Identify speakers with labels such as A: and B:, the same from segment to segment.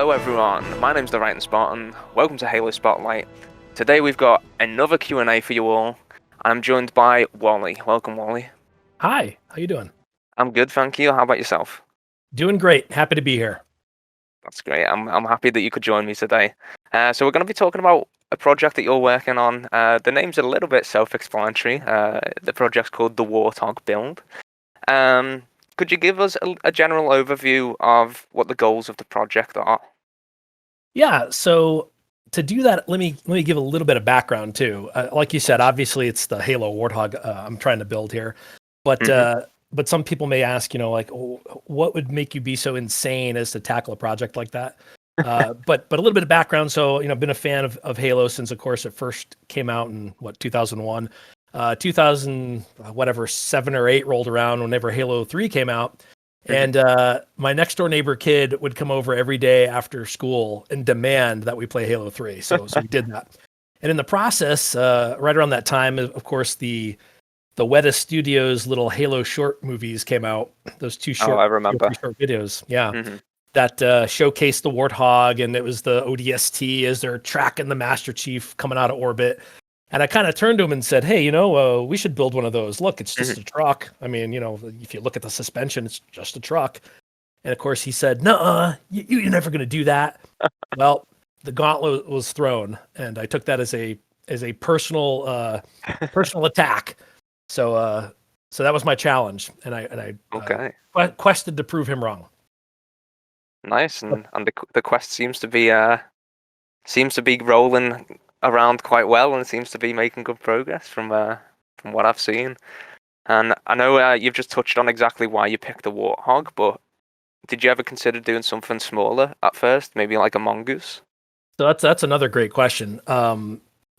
A: Hello everyone, my name's the Writing Spartan. Welcome to Halo Spotlight. Today we've got another Q&A for you all. I'm joined by Wally. Welcome, Wally.
B: Hi, how you doing?
A: I'm good, thank you. How about yourself?
B: Doing great. Happy to be here.
A: That's great. I'm happy that you could join me today. So we're going to be talking about a project that you're working on. The name's a little bit self-explanatory. The project's called the Warthog Build. Could you give us a general overview of what the goals of the project are?
B: Yeah, so to do that, let me give a little bit of background too. Like you said, obviously it's the Halo Warthog I'm trying to build here, but some people may ask, like, what would make you be so insane as to tackle a project like that? But a little bit of background. So I've been a fan of Halo since, of course, it first came out in 2001. 2000 whatever 7 or 8 rolled around whenever Halo 3 came out, and my next door neighbor kid would come over every day after school and demand that we play Halo 3. So we did that, and in the process, right around that time, of course, the Weta Studios little Halo short movies came out. Those two short,
A: I remember.
B: short videos, that showcased the Warthog, and it was the ODST as they're tracking the Master Chief coming out of orbit. And I kind of turned to him and said, hey, we should build one of those. Look, it's just a truck. I mean, if you look at the suspension, it's just a truck. And of course he said, nuh-uh, you're never going to do that. Well, the gauntlet was thrown, and I took that as a personal attack. So that was my challenge. And I quested to prove him wrong.
A: Nice. And the quest seems to be rolling around quite well, and it seems to be making good progress from what I've seen. And I know you've just touched on exactly why you picked the Warthog, but did you ever consider doing something smaller at first, maybe like a mongoose?
B: So that's another great question.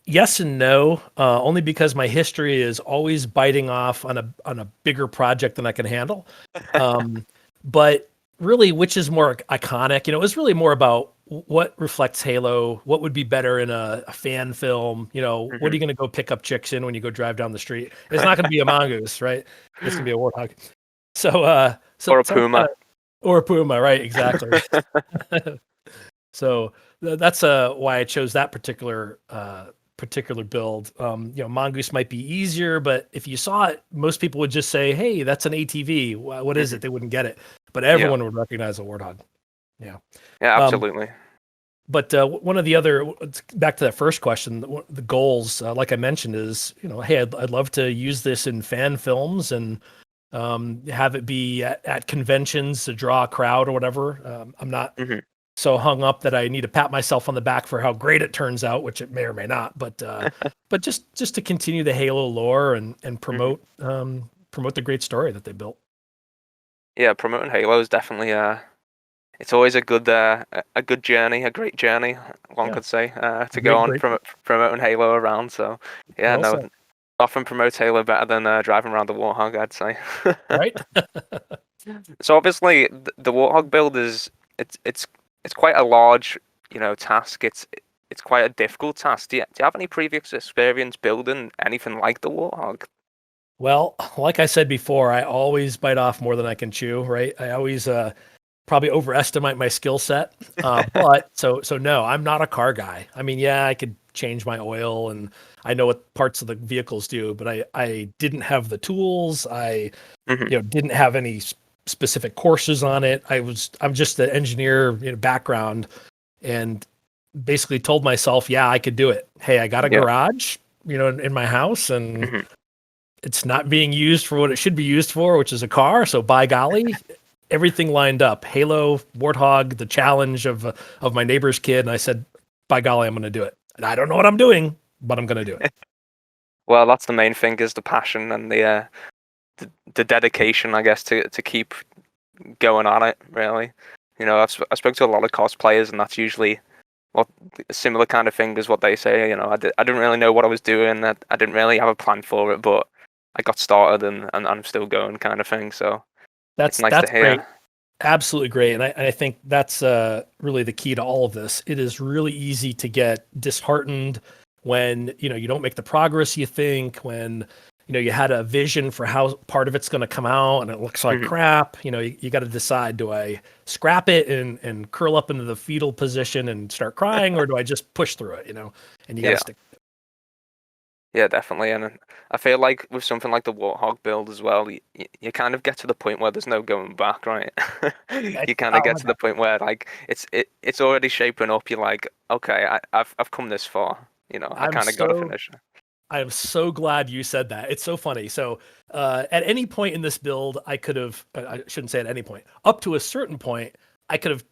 B: Yes and no, only because my history is always biting off on a bigger project than I can handle. But really, which is more iconic? It was really more about what reflects Halo, what would be better in a fan film. What are you going to go pick up chicks in when you go drive down the street? It's not going to be a mongoose, right? It's going to be a Warthog. Or
A: a puma.
B: Or a puma, right? Exactly. So that's why I chose that particular build. Mongoose might be easier, but if you saw it, most people would just say, hey, that's an ATV. What is it? They wouldn't get it, but everyone would recognize a Warthog. Yeah,
A: absolutely.
B: But one of the other, back to that first question, the goals, like I mentioned, is hey, I'd love to use this in fan films and have it be at conventions to draw a crowd or whatever. I'm not so hung up that I need to pat myself on the back for how great it turns out, which it may or may not. But but just to continue the Halo lore and promote the great story that they built.
A: Yeah, promoting Halo is definitely it's always a good journey, a great journey, one could say, to go on promoting Halo around. So often promotes Halo better than driving around the Warthog, I'd say.
B: Right.
A: So obviously the Warthog build is it's quite a large task. It's quite a difficult task. Do you have any previous experience building anything like the Warthog?
B: Well, like I said before, I always bite off more than I can chew, right? I always probably overestimate my skill set. But so no, I'm not a car guy. I mean, yeah, I could change my oil and I know what parts of the vehicles do, but I didn't have the tools. I didn't have any specific courses on it. I'm just an engineer background, and basically told myself, yeah, I could do it. Hey, I got a garage, in my house, and it's not being used for what it should be used for, which is a car. So by golly, everything lined up. Halo, Warthog, the challenge of my neighbor's kid. And I said, by golly, I'm going to do it. And I don't know what I'm doing, but I'm going to do it.
A: Well, that's the main thing, is the passion and the dedication, I guess, to keep going on it, really. I spoke to a lot of cosplayers, and that's usually a similar kind of thing as what they say. I didn't really know what I was doing. I didn't really have a plan for it, but I got started and I'm still going, kind of thing. So
B: that's
A: nice to hear.
B: Great. Absolutely great. And I think that's really the key to all of this. It is really easy to get disheartened when you don't make the progress you think, when you had a vision for how part of it's going to come out and it looks like
A: Mhm.
B: crap. You got to decide, do I scrap it and curl up into the fetal position and start crying, or do I just push through it, and you got to
A: Yeah.
B: stick.
A: Yeah, definitely. And I feel like with something like the Warthog build as well, you kind of get to the point where there's no going back, right?
B: I,
A: You kind of
B: oh
A: get
B: my
A: to the
B: God.
A: point where like it's already shaping up. You're like, okay, I've come this far. I
B: I'm
A: kind of got to
B: so
A: finish it.
B: I am so glad you said that. It's so funny. So, at any point in this build, I could have, I shouldn't say at any point, up to a certain point, I could have,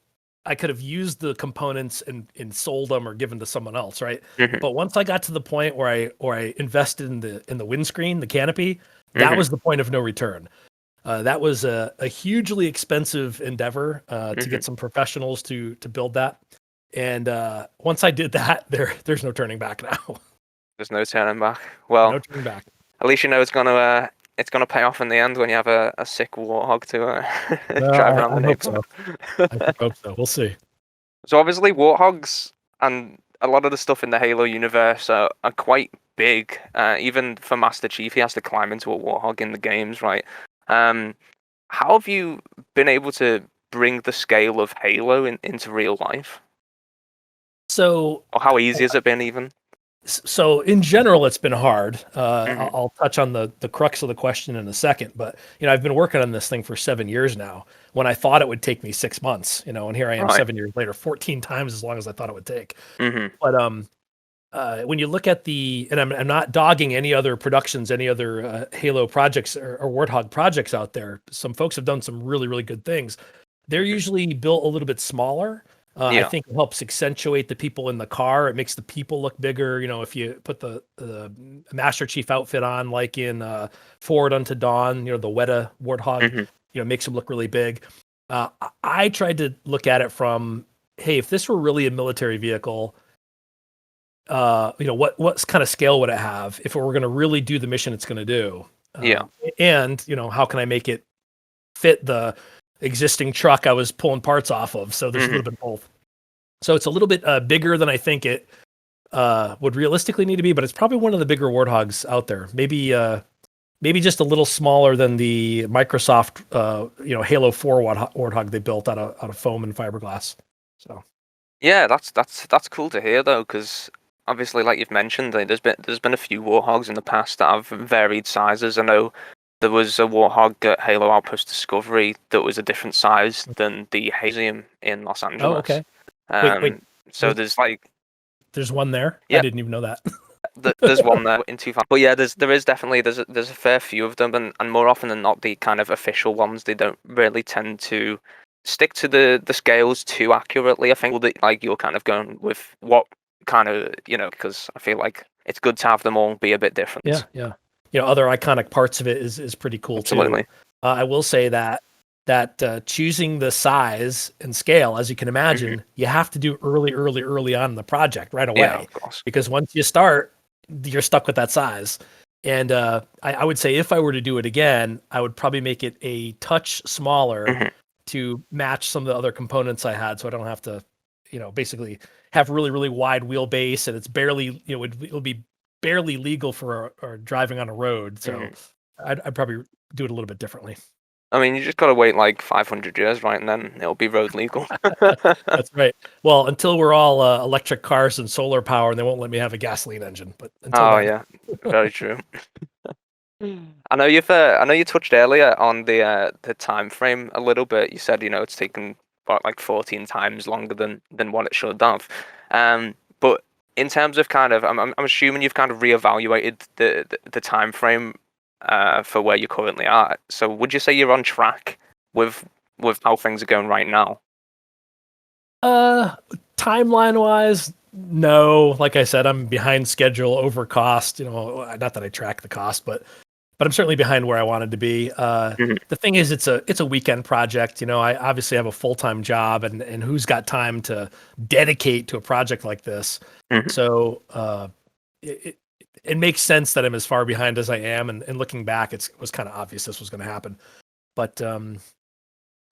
B: I could have used the components and sold them or given to someone else, right?
A: Hmm.
B: But once I got to the point where I invested in the windscreen, the canopy, that
A: Hmm.
B: was the point of no return. That was a hugely expensive endeavor to
A: Hmm.
B: get some professionals to build that. And once I did that, there's no turning back now.
A: There's no turning back. Well,
B: No turning back.
A: at least you know it's gonna pay off in the end when you have a sick Warthog to
B: Well,
A: drive
B: I,
A: around
B: I
A: the
B: hope so. I
A: neighborhood.
B: sure hope so. We'll see.
A: So obviously Warthogs and a lot of the stuff in the Halo universe are quite big. Even for Master Chief, he has to climb into a Warthog in the games, right? Um, how have you been able to bring the scale of Halo into real life?
B: So,
A: Or how easy has it been even?
B: so in general, it's been hard. I'll,
A: Hmm.
B: I'll touch on the crux of the question in a second, but I've been working on this thing for 7 years now. When I thought it would take me 6 months, and here I am
A: Right.
B: 7 years later, 14 times as long as I thought it would take.
A: Hmm.
B: But when you look at and I'm not dogging any other productions, any other Halo projects or Warthog projects out there. Some folks have done some really, really good things. They're
A: Hmm.
B: usually built a little bit smaller. I
A: Yeah.
B: think it helps accentuate the people in the car. It makes the people look bigger. If you put the Master Chief outfit on, like in Forward Unto Dawn, the Weta Warthog,
A: Hmm.
B: makes him look really big. I tried to look at it from, hey, if this were really a military vehicle, what kind of scale would it have if it were going to really do the mission it's going to do?
A: Yeah.
B: And how can I make it fit the existing truck I was pulling parts off of? So there's a little
A: Hmm.
B: bit of both. So it's a little bit bigger than I think it would realistically need to be, but it's probably one of the bigger Warthogs out there. Maybe just a little smaller than the Microsoft Halo 4 Warthog they built out of foam and fiberglass. So
A: Yeah, that's cool to hear though, because obviously, like you've mentioned, there's been a few Warthogs in the past that have varied sizes. I know there was a Warthog at Halo Outpost Discovery that was a different size than the Hazium in Los
B: oh,
A: Angeles.
B: okay. Wait,
A: Um, so
B: there,
A: there's like,
B: there's one there. I
A: yeah,
B: didn't even know that.
A: there's one there in 2000. But yeah, there is definitely there's a fair few of them, and more often than not, the kind of official ones, they don't really tend to stick to the scales too accurately. I think that like you're kind of going with what kind of because I feel like it's good to have them all be a bit
B: Yeah,
A: different.
B: yeah. Other iconic parts of it is pretty cool too.
A: Absolutely.
B: I will say that choosing the size and scale, as you can
A: Hmm.
B: imagine, you have to do early on in the project right
A: Yeah,
B: away,
A: of course.
B: because once you start, you're stuck with that size. And I would say if I were to do it again, I would probably make it a touch smaller
A: Hmm.
B: to match some of the other components I had, so I don't have to, basically have really, really wide wheelbase, and it's barely, it'll be barely legal for or driving on a road. So
A: Hmm.
B: I'd probably do it a little bit differently.
A: I mean, you just gotta wait like 500 years, right, and then it'll be road legal.
B: That's right. Well, until we're all electric cars and solar power, and they won't let me have a gasoline engine. But until
A: Oh
B: then,
A: yeah, very true. I know you touched earlier on the time frame a little bit. You said it's taken about like 14 times longer than what it should have. But in terms of kind of, I'm assuming you've kind of reevaluated the time frame for where you currently are. So would you say you're on track with how things are going right now?
B: uh, timeline wise, no. Like I said, I'm behind schedule, over cost. Not that I track the cost, but I'm certainly behind where I wanted to be.
A: Hmm.
B: The thing is, it's a weekend project. I obviously have a full time job, and who's got time to dedicate to a project like this?
A: Hmm.
B: So it, it it makes sense that I'm as far behind as I am, and looking back, it was kind of obvious this was going to happen. But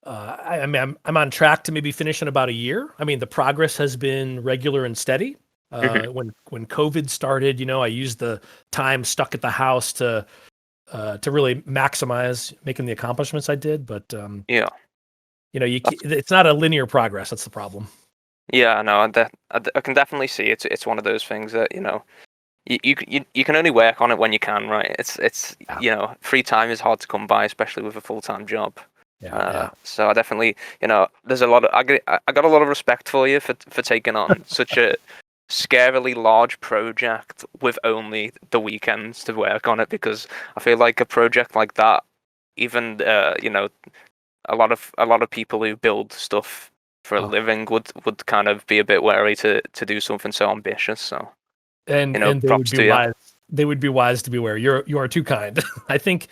B: I mean, I'm on track to maybe finish in about a year. I mean, the progress has been regular and steady.
A: Hmm.
B: When COVID started, I used the time stuck at the house to to really maximize making the accomplishments I did. But
A: Yeah.
B: it's not a linear progress. That's the problem.
A: Yeah, no, I can definitely see it's one of those things that you can only work on it when you can, right? It's free time is hard to come by, especially with a full-time job.
B: Yeah.
A: So I definitely, there's a lot of I got a lot of respect for you for taking on such a scarily large project with only the weekends to work on it, because I feel like a project like that, even a lot of people who build stuff for a living would kind of be a bit wary to do something so ambitious. So
B: And they would
A: props
B: be
A: to you.
B: wise. They would be wise to beware. You are too kind. I think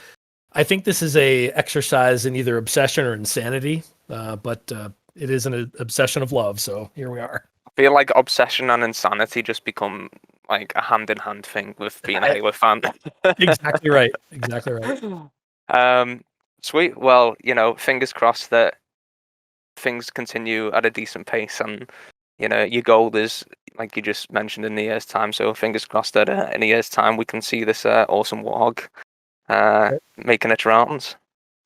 B: this is a exercise in either obsession or insanity, but it is an obsession of love. So here we are.
A: I feel like obsession and insanity just become like a hand-in-hand thing with being a Halo fan.
B: Exactly right. Exactly right.
A: Sweet. Well, fingers crossed that things continue at a decent pace, and your goal is, like you just mentioned, in a year's time. So fingers crossed that in a year's time we can see this awesome Warthog making its rounds.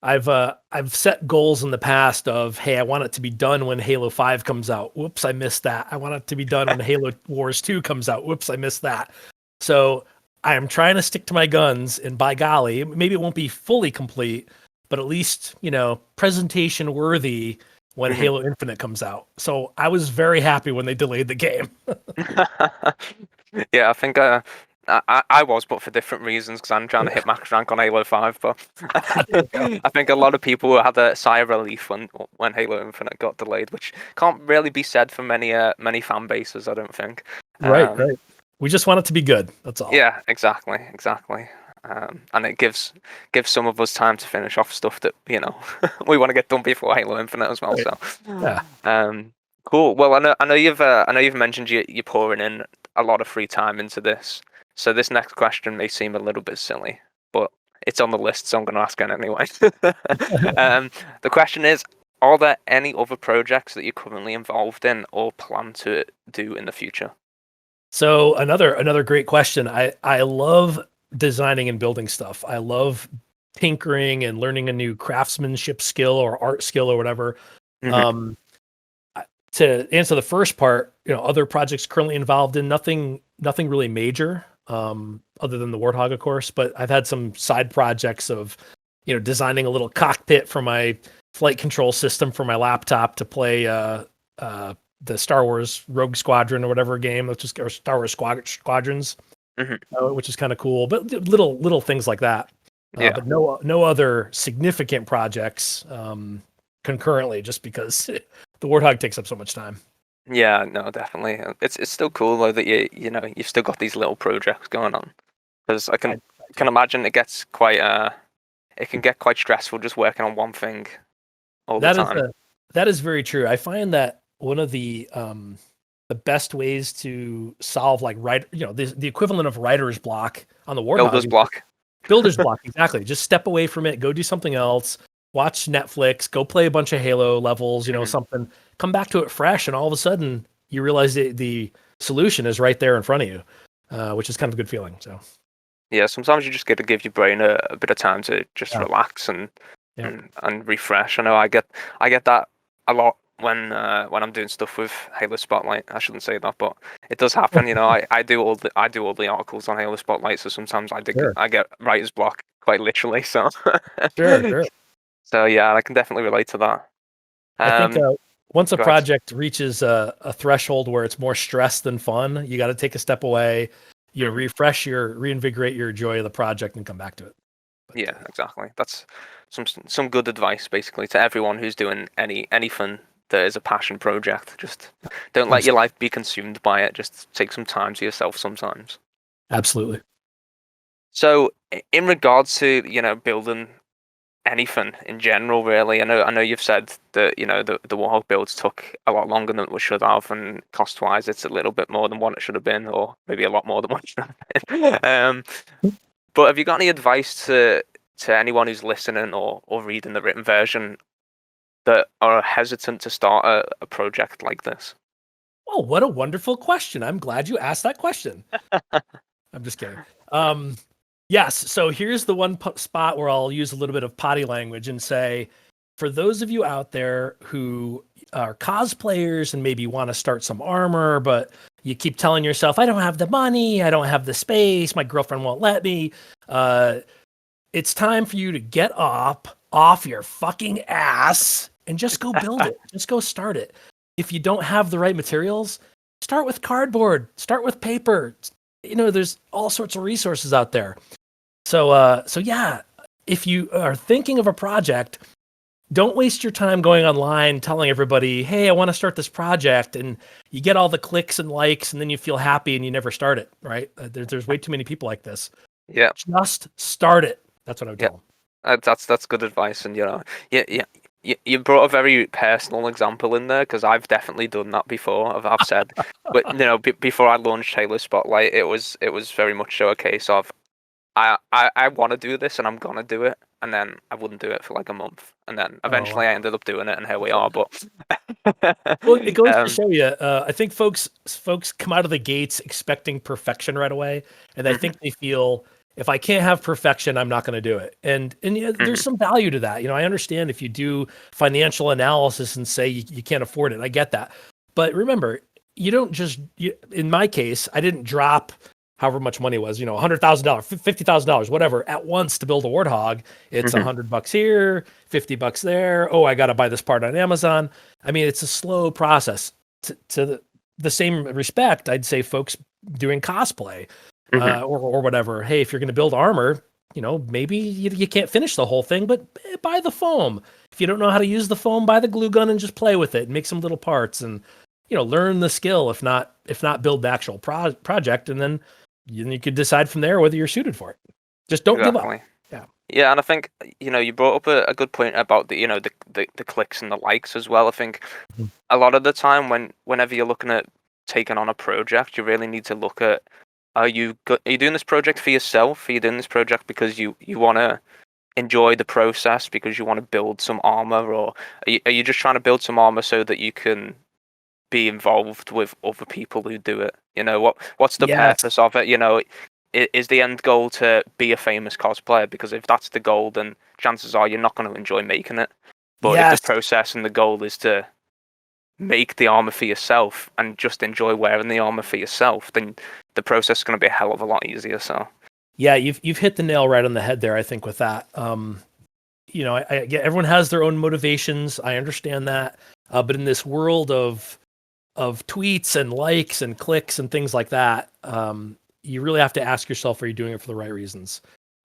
B: I've set goals in the past of, hey, I want it to be done when Halo 5 comes out. Whoops, I missed that. I want it to be done when Halo Wars 2 comes out. Whoops, I missed that. So I am trying to stick to my guns, and by golly, maybe it won't be fully complete, but at least, presentation worthy when Halo Infinite comes out. So I was very happy when they delayed the game.
A: Yeah, I think I was, but for different reasons, because I'm trying to hit max rank on Halo 5. But I think a lot of people had a sigh of relief when Halo Infinite got delayed, which can't really be said for many fan bases, I don't think.
B: Right. We just want it to be good. That's all.
A: Yeah, exactly. And it gives some of us time to finish off stuff that we want to get done before Halo Infinite as well.
B: Right.
A: So,
B: Yeah.
A: cool. Well, I know you've mentioned you're pouring in a lot of free time into this. So this next question may seem a little bit silly, but it's on the list, so I'm going to ask it anyway. The question is: are there any other projects that you're currently involved in or plan to do in the future?
B: So another great question. I love designing and building stuff. I love tinkering and learning a new craftsmanship skill or art skill or whatever. Um, to answer the first part, other projects currently involved in nothing really major, other than the Warthog, of course. But I've had some side projects of, designing a little cockpit for my flight control system for my laptop to play the Star Wars Rogue Squadron or whatever game, or Star Wars Squadrons, which is kind of cool. But little things like that. But no other significant projects concurrently, just because the Warthog takes up so much time.
A: Yeah, no, definitely. It's still cool though that you've still got these little projects going on, because I can imagine it gets quite it can get quite stressful just working on one thing all the time.
B: That is very true. I find that one of the best ways to solve the equivalent of writer's block on the Warthog. Builder's block, exactly. Just step away from it, go do something else, watch Netflix, go play a bunch of Halo levels, something. Come back to it fresh, and all of a sudden you realize the solution is right there in front of you, which is kind of a good feeling. So
A: yeah, sometimes you just get to give your brain a bit of time to just relax and refresh. I know I get that a lot when I'm doing stuff with Halo Spotlight. I shouldn't say that, but it does happen. I do all the articles on Halo Spotlight, so sometimes I get writer's block quite literally. So
B: sure.
A: So yeah, I can definitely relate to that.
B: I think once a project reaches a threshold where it's more stress than fun, you got to take a step away, reinvigorate your joy of the project, and come back to it. But,
A: yeah, exactly. That's some good advice, basically, to everyone who's doing anything that is a passion project. Just don't let your life be consumed by it. Just take some time to yourself sometimes.
B: Absolutely.
A: So, in regards to building anything in general, really, I know you've said that the Warthog builds took a lot longer than it should have, and cost-wise, it's a little bit more than what it should have been, or maybe a lot more than what it should have been. But have you got any advice to anyone who's listening or reading the written version that are hesitant to start a project like this?
B: Oh, what a wonderful question! I'm glad you asked that question. I'm just kidding. Yes. So here's the one spot where I'll use a little bit of potty language and say, for those of you out there who are cosplayers and maybe want to start some armor, but you keep telling yourself, I don't have the money, I don't have the space, my girlfriend won't let me. It's time for you to get off your fucking ass and just go build it. Just go start it. If you don't have the right materials, start with cardboard, start with paper. There's all sorts of resources out there. So yeah, if you are thinking of a project, don't waste your time going online telling everybody, hey, I want to start this project, and you get all the clicks and likes and then you feel happy and you never start it, right? There's way too many people like this.
A: Yeah.
B: Just start it. That's what I would tell them.
A: That's good advice, and you brought a very personal example in there because I've definitely done that before. I've said, but before I launched Halo Spotlight, it was very much so a case of I want to do this and I'm gonna do it, and then I wouldn't do it for like a month, and then eventually I ended up doing it, and here we are. But
B: well, it goes to show you. I think folks come out of the gates expecting perfection right away, and I think they feel, if I can't have perfection, I'm not going to do it. And there's some value to that. I understand if you do financial analysis and say you can't afford it. I get that. But remember, you don't just, in my case, I didn't drop however much money it was, $100,000, $50,000, whatever, at once to build a Warthog. It's $100 here, $50 there. Oh, I got to buy this part on Amazon. I mean, it's a slow process. To the same respect, I'd say folks doing cosplay, or whatever. Hey, if you're going to build armor, maybe you can't finish the whole thing, but buy the foam. If you don't know how to use the foam, buy the glue gun and just play with it and make some little parts and, learn the skill. If not build the actual project, and then you could decide from there whether you're suited for it. Just don't give up.
A: Yeah, and I think you brought up a good point about the the clicks and the likes as well. I think a lot of the time whenever you're looking at taking on a project, you really need to look at, are you doing this project for yourself? Are you doing this project because you want to enjoy the process, because you want to build some armor, or are you just trying to build some armor so that you can be involved with other people who do it? What's the purpose of it? Is the end goal to be a famous cosplayer? Because if that's the goal, then chances are you're not going to enjoy making it. But if the process and the goal is to make the armor for yourself and just enjoy wearing the armor for yourself, then the process is going to be a hell of a lot easier. So
B: yeah, you've hit the nail right on the head there, I think, with that. Everyone has their own motivations. I understand that. But in this world of tweets and likes and clicks and things like that, you really have to ask yourself, are you doing it for the right reasons?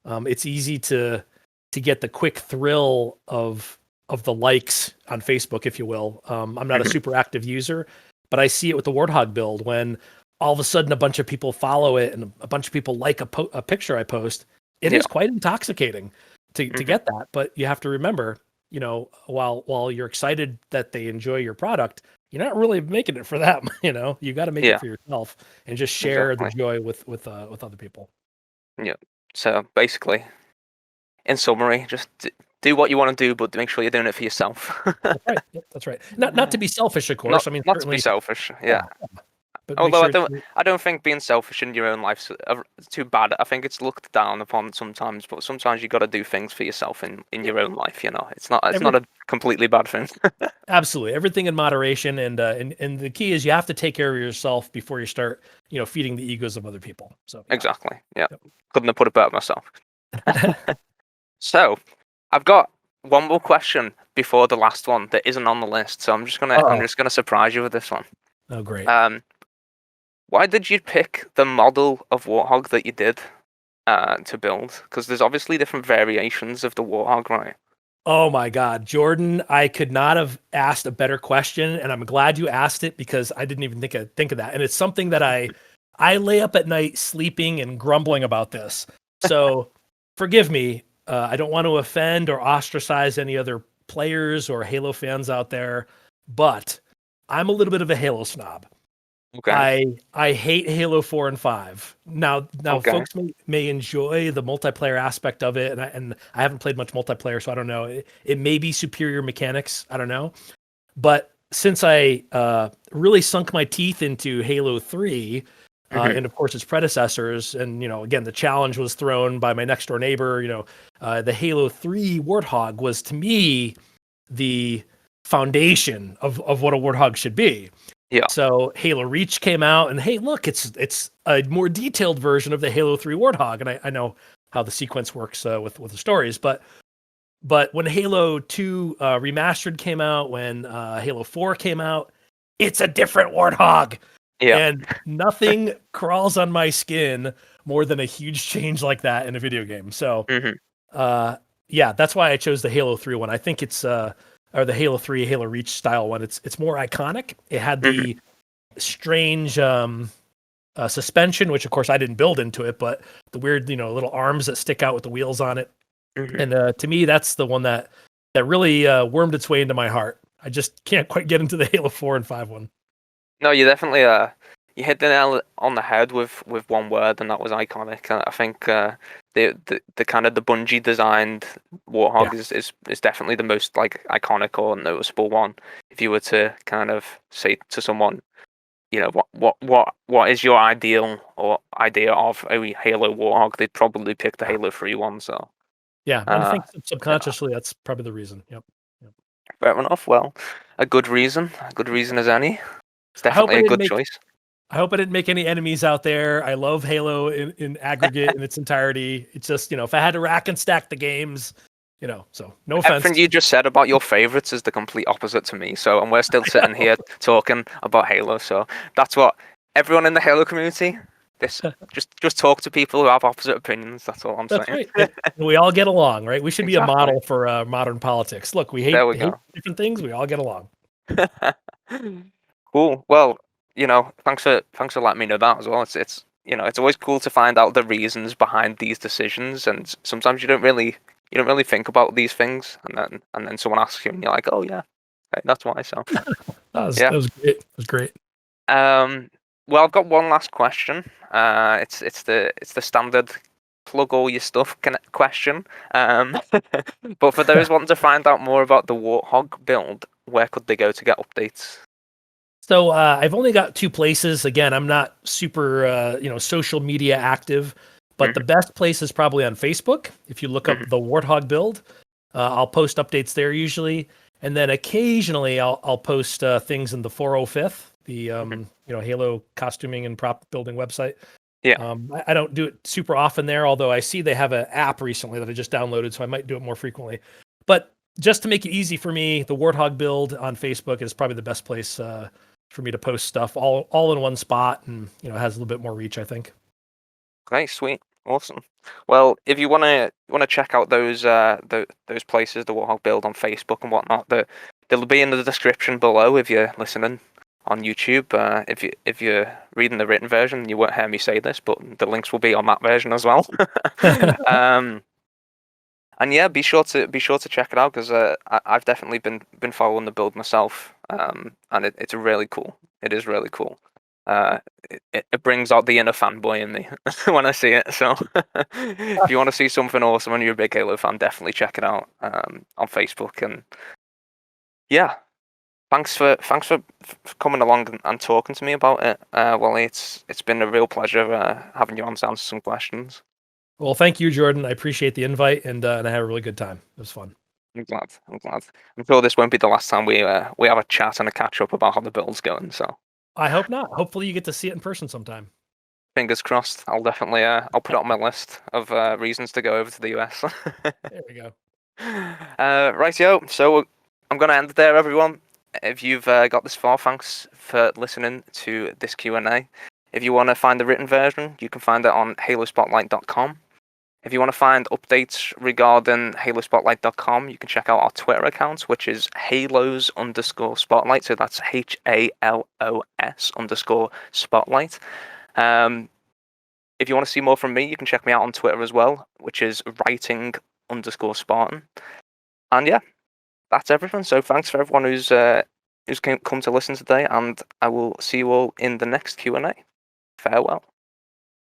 B: It's easy to get the quick thrill of the likes on Facebook, if you will. I'm not a super active user, but I see it with the Warthog build when all of a sudden a bunch of people follow it and a bunch of people like a picture I post. It is quite intoxicating to get that, but you have to remember, while you're excited that they enjoy your product, you're not really making it for them. You got to make it for yourself and just share the joy with other people.
A: Yeah. So basically, in summary, just do what you want to do, but make sure you're doing it for yourself.
B: That's right. Yep, that's right. Not to be selfish, of course.
A: Not to be selfish. Yeah.
B: But
A: although I don't think being selfish in your own life's too bad. I think it's looked down upon sometimes, but sometimes you got to do things for yourself in your own life. It's not a completely bad thing.
B: Absolutely, everything in moderation, and the key is you have to take care of yourself before you start feeding the egos of other people. So
A: exactly, yeah. Yep. Couldn't have put it better myself. So I've got one more question before the last one that isn't on the list. So I'm just gonna surprise you with this one.
B: Oh, great.
A: Why did you pick the model of Warthog that you did to build? Because there's obviously different variations of the Warthog, right?
B: Oh my God, Jordan, I could not have asked a better question, and I'm glad you asked it because I didn't even think of that. And it's something that I lay up at night sleeping and grumbling about this. So forgive me. I don't want to offend or ostracize any other players or Halo fans out there, but I'm a little bit of a Halo snob.
A: Okay.
B: I hate Halo 4 and 5. Now folks may enjoy the multiplayer aspect of it, and I haven't played much multiplayer, so I don't know. It may be superior mechanics, I don't know. But since I really sunk my teeth into Halo 3, and of course its predecessors. And again, the challenge was thrown by my next door neighbor. The Halo 3 Warthog was, to me, the foundation of what a Warthog should be.
A: Yeah.
B: So Halo Reach came out, and hey, look, it's a more detailed version of the Halo 3 Warthog, and I know how the sequence works with the stories, but when Halo 2 remastered came out, when Halo 4 came out, it's a different Warthog.
A: Yeah.
B: And nothing crawls on my skin more than a huge change like that in a video game. So, yeah, that's why I chose the Halo 3 one. I think it's or the Halo 3 Halo Reach style one. It's more iconic. It had the strange suspension, which of course I didn't build into it, but the weird little arms that stick out with the wheels on it. And to me, that's the one that really wormed its way into my heart. I just can't quite get into the Halo 4 and 5 one.
A: No, you definitely you hit the nail on the head with one word, and that was iconic. I think the kind of the Bungie designed Warthog is definitely the most like iconic or noticeable one. If you were to kind of say to someone, what is your ideal or idea of a Halo Warthog, they'd probably pick the Halo 3 one. So
B: yeah, and I think subconsciously that's probably the reason. Yep.
A: Fair enough. Well, a good reason as any. It's definitely a good choice.
B: I hope I didn't make any enemies out there. I love Halo in aggregate in its entirety. It's just, if I had to rack and stack the games, so no offense.
A: Everything you just said about your favorites is the complete opposite to me. So, and we're still sitting here talking about Halo. So that's what everyone in the Halo community, just talk to people who have opposite opinions. That's all I'm saying.
B: Right. We all get along, right? We should be a model for modern politics. Look, we hate different things. We all get along.
A: Cool. Well, thanks for letting me know that as well. It's always cool to find out the reasons behind these decisions, and sometimes you don't really think about these things, and then someone asks you, and you're like, oh yeah, okay, that's why. So
B: that was great. It was great.
A: Well, I've got one last question. It's the standard plug all your stuff question. But for those wanting to find out more about the Warthog build, where could they go to get updates?
B: So I've only got 2 places. Again, I'm not super social media active, but the best place is probably on Facebook. If you look up the Warthog build, I'll post updates there usually, and then occasionally I'll post things in the 405th, the Halo costuming and prop building website.
A: Yeah.
B: I don't do it super often there, although I see they have an app recently that I just downloaded, so I might do it more frequently. But just to make it easy for me, the Warthog build on Facebook is probably the best place for me to post stuff all in one spot, and has a little bit more reach, I think.
A: Okay, sweet, awesome. Well, if you wanna check out those places, the Warthog build on Facebook and whatnot, they'll be in the description below if you're listening on YouTube. If you're reading the written version, you won't hear me say this, but the links will be on that version as well. And yeah, be sure to check it out, because I've definitely been following the build myself, and it's really cool. It is really cool. It brings out the inner fanboy in me when I see it. So if you want to see something awesome and you're a big Halo fan, definitely check it out on Facebook. And yeah, thanks for coming along and talking to me about it, Wally. It's been a real pleasure having you on to answer some questions.
B: Well, thank you, Jordan. I appreciate the invite, and I had a really good time. It was fun.
A: I'm glad. I'm sure this won't be the last time we have a chat and a catch up about how the build's going. So
B: I hope not. Hopefully, you get to see it in person sometime.
A: Fingers crossed. I'll definitely I'll put it on my list of reasons to go over to the US.
B: There we go.
A: Right, yo. So I'm gonna end it there, everyone. If you've got this far, thanks for listening to this Q&A. If you want to find the written version, you can find it on halospotlight.com. If you want to find updates regarding halospotlight.com, you can check out our Twitter account, which is halos_spotlight. So that's HALOS_spotlight. If you want to see more from me, you can check me out on Twitter as well, which is writing_Spartan. And yeah, that's everything. So thanks for everyone who's come to listen today, and I will see you all in the next Q&A. Farewell.